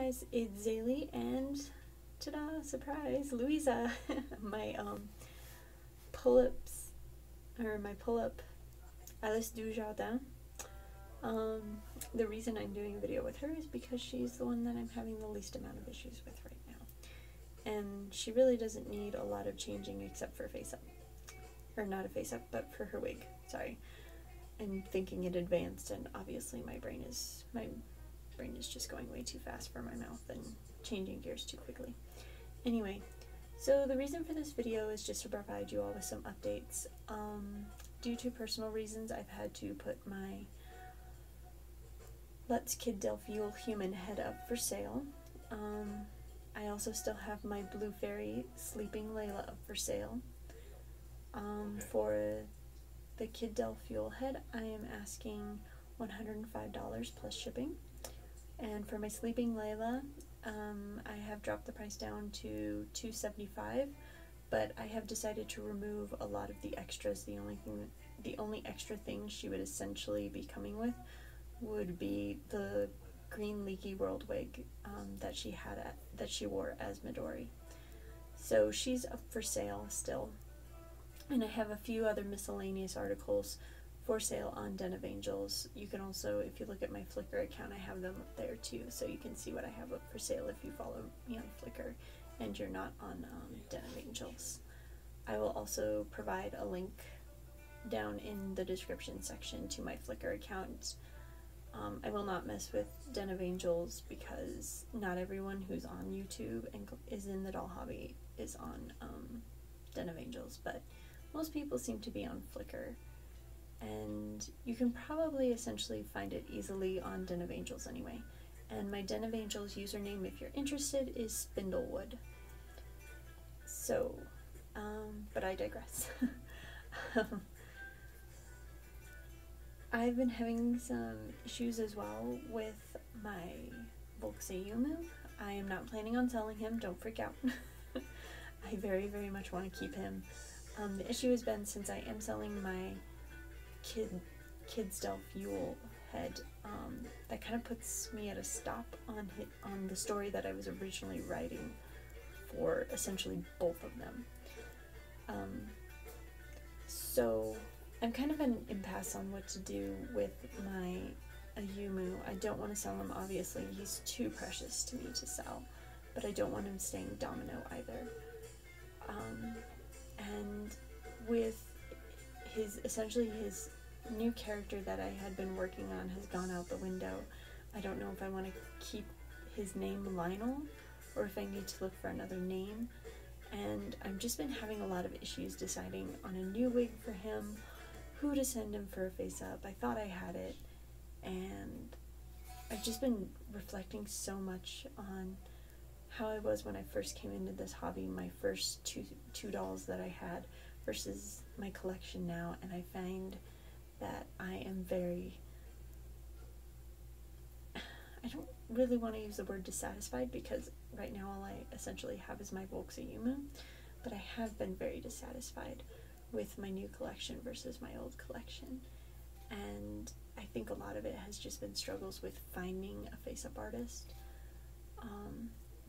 guys, it's Zaylee and ta-da, surprise, Louisa, my pull-ups, or my pull-up Alice du Jardin. The reason I'm doing a video with her is because she's the one that I'm having the least amount of issues with right now. And she really doesn't need a lot of changing except for face-up. Or not a face-up, but for her wig, sorry. I'm thinking it advanced, and obviously my brain is just going way too fast for my mouth and changing gears too quickly. Anyway, so the reason for this video is just to provide you all with some updates. Due to personal reasons, I've had to put my Let's Kid Delphiel human head up for sale. I also still have my Blue Fairy Sleeping Layla up for sale. For the Kid Delphiel head, I am asking $105 plus shipping. And for my Sleeping Layla, I have dropped the price down to $275, but I have decided to remove a lot of the extras. The only extra thing she would essentially be coming with would be the green leaky world wig that she wore as Midori. So she's up for sale still. And I have a few other miscellaneous articles for sale on Den of Angels. You can also, if you look at my Flickr account, I have them up there too, so you can see what I have up for sale if you follow me on Flickr and you're not on Den of Angels. I will also provide a link down in the description section to my Flickr account. I will not mess with Den of Angels because not everyone who's on YouTube and is in the doll hobby is on Den of Angels, but most people seem to be on Flickr. And you can probably essentially find it easily on Den of Angels anyway. And my Den of Angels username, if you're interested, is spindlewood. So, but I digress. I've been having some issues as well with my Volksayumu. I am not planning on selling him, don't freak out. I very, very much want to keep him. The issue has been, since I am selling my Kid's Delphiel head, that kind of puts me at a stop on the story that I was originally writing for essentially both of them. So I'm kind of at an impasse on what to do with my Ayumu. I don't want to sell him, obviously. He's too precious to me to sell, but I don't want him staying domino either. And with essentially his new character that I had been working on has gone out the window. I don't know if I want to keep his name Lionel or if I need to look for another name. And I've just been having a lot of issues deciding on a new wig for him, who to send him for a face-up. I thought I had it, and I've just been reflecting so much on how I was when I first came into this hobby, my first two dolls that I had versus my collection now, and I find that I am I don't really want to use the word dissatisfied, because right now all I essentially have is my Volksayumu, but I have been very dissatisfied with my new collection versus my old collection, and I think a lot of it has just been struggles with finding a face-up artist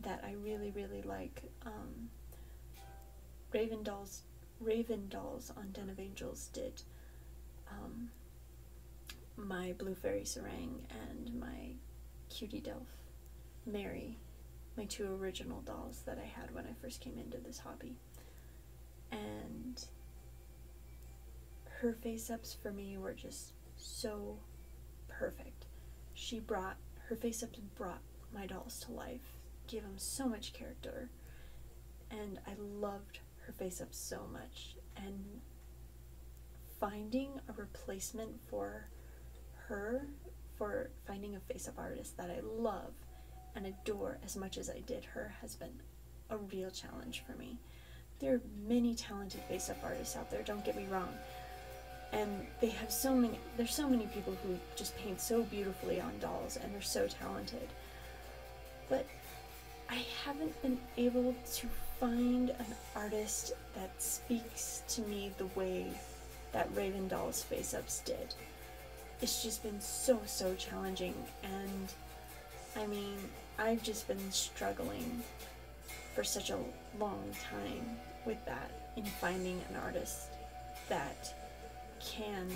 that I really, really like. Raven Dolls on Den of Angels did my Blue Fairy Serang and my Cutie Delph Mary, my two original dolls that I had when I first came into this hobby. And her face-ups for me were just so perfect. Her face-ups brought my dolls to life, gave them so much character, and I loved her face-ups so much. And finding a replacement for her, for finding a face-up artist that I love and adore as much as I did her, has been a real challenge for me. There are many talented face-up artists out there, don't get me wrong, and there's so many people who just paint so beautifully on dolls and are so talented, but I haven't been able to find an artist that speaks to me the way that Raven Doll's face-ups did. It's just been so challenging, and I mean, I've just been struggling for such a long time with that, in finding an artist that can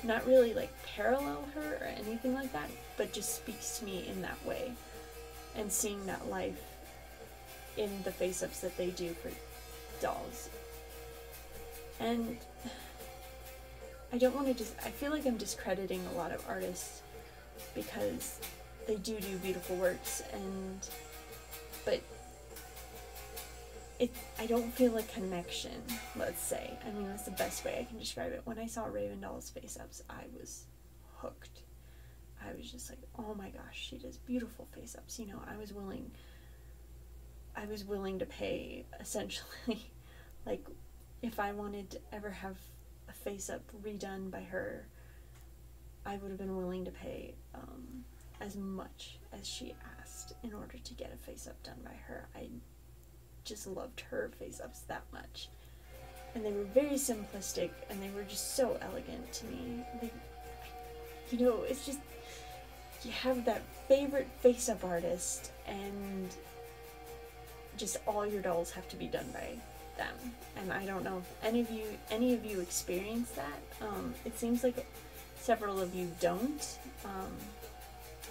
not really like parallel her or anything like that, but just speaks to me in that way, and seeing that life in the face-ups that they do for dolls. And I don't want to I feel like I'm discrediting a lot of artists because they do beautiful works, but I don't feel a connection, let's say. I mean, that's the best way I can describe it. When I saw Raven Doll's face-ups, I was hooked. I was just like, oh my gosh, she does beautiful face-ups. You know, I was willing to pay, essentially, like, if I wanted to ever have a face-up redone by her, I would have been willing to pay as much as she asked in order to get a face-up done by her. I just loved her face-ups that much. And they were very simplistic, and they were just so elegant to me. You know, it's just, you have that favorite face-up artist, and just all your dolls have to be done by them. And I don't know if any of you experience that. It seems like several of you don't.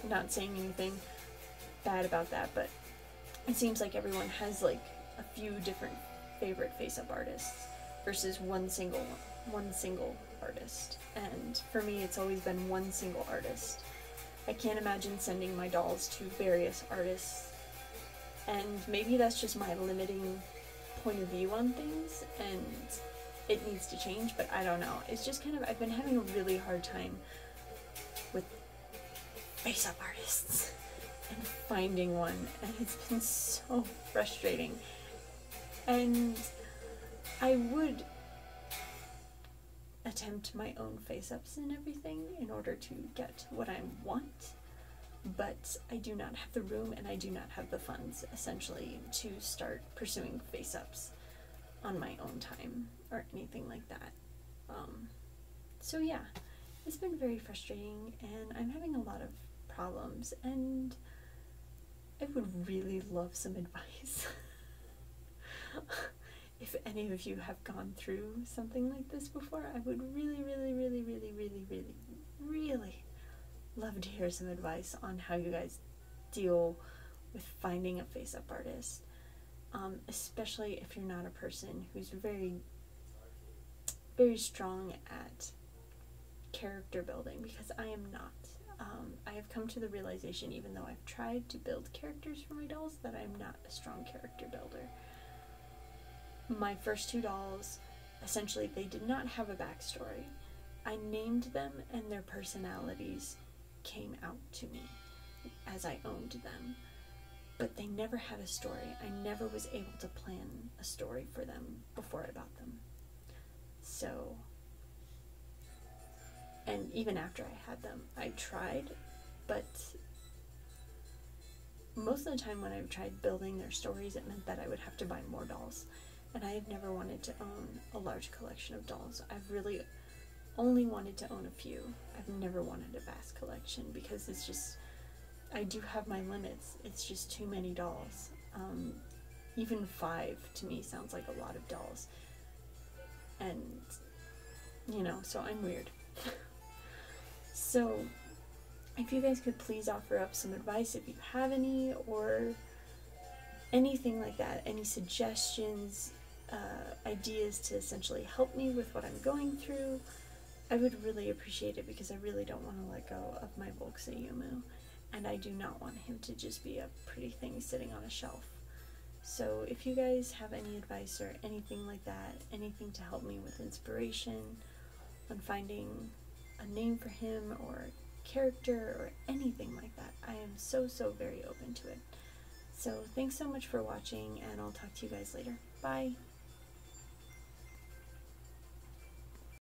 I'm not saying anything bad about that, but it seems like everyone has like a few different favorite face-up artists versus one single artist. And for me, it's always been one single artist. I can't imagine sending my dolls to various artists, and maybe that's just my limiting point of view on things, and it needs to change, but I don't know. It's just kind of, I've been having a really hard time with face-up artists and finding one, and it's been so frustrating. And I would attempt my own face-ups and everything in order to get what I want, but I do not have the room and I do not have the funds, essentially, to start pursuing face-ups on my own time or anything like that. So yeah, it's been very frustrating, and I'm having a lot of problems, and I would really love some advice. If any of you have gone through something like this before, I would really, really, really, really, really, really, really love to hear some advice on how you guys deal with finding a face-up artist, especially if you're not a person who's very, very strong at character building, because I am not. I have come to the realization, even though I've tried to build characters for my dolls, that I'm not a strong character builder. My first two dolls, essentially, they did not have a backstory. I named them, and their personalities came out to me as I owned them, but they never had a story. I never was able to plan a story for them before I bought them. So, and even after I had them, I tried, but most of the time when I tried building their stories, it meant that I would have to buy more dolls, and I have never wanted to own a large collection of dolls. I've really only wanted to own a few. I've never wanted a vast collection, because it's just, I do have my limits. It's just too many dolls. Even 5 to me sounds like a lot of dolls. And, you know, so I'm weird. So, if you guys could please offer up some advice if you have any, or anything like that, any suggestions, ideas to essentially help me with what I'm going through, I would really appreciate it, because I really don't want to let go of my Volksayumu, and I do not want him to just be a pretty thing sitting on a shelf. So if you guys have any advice or anything like that, anything to help me with inspiration on finding a name for him or character or anything like that, I am so very open to it. So thanks so much for watching, and I'll talk to you guys later. Bye!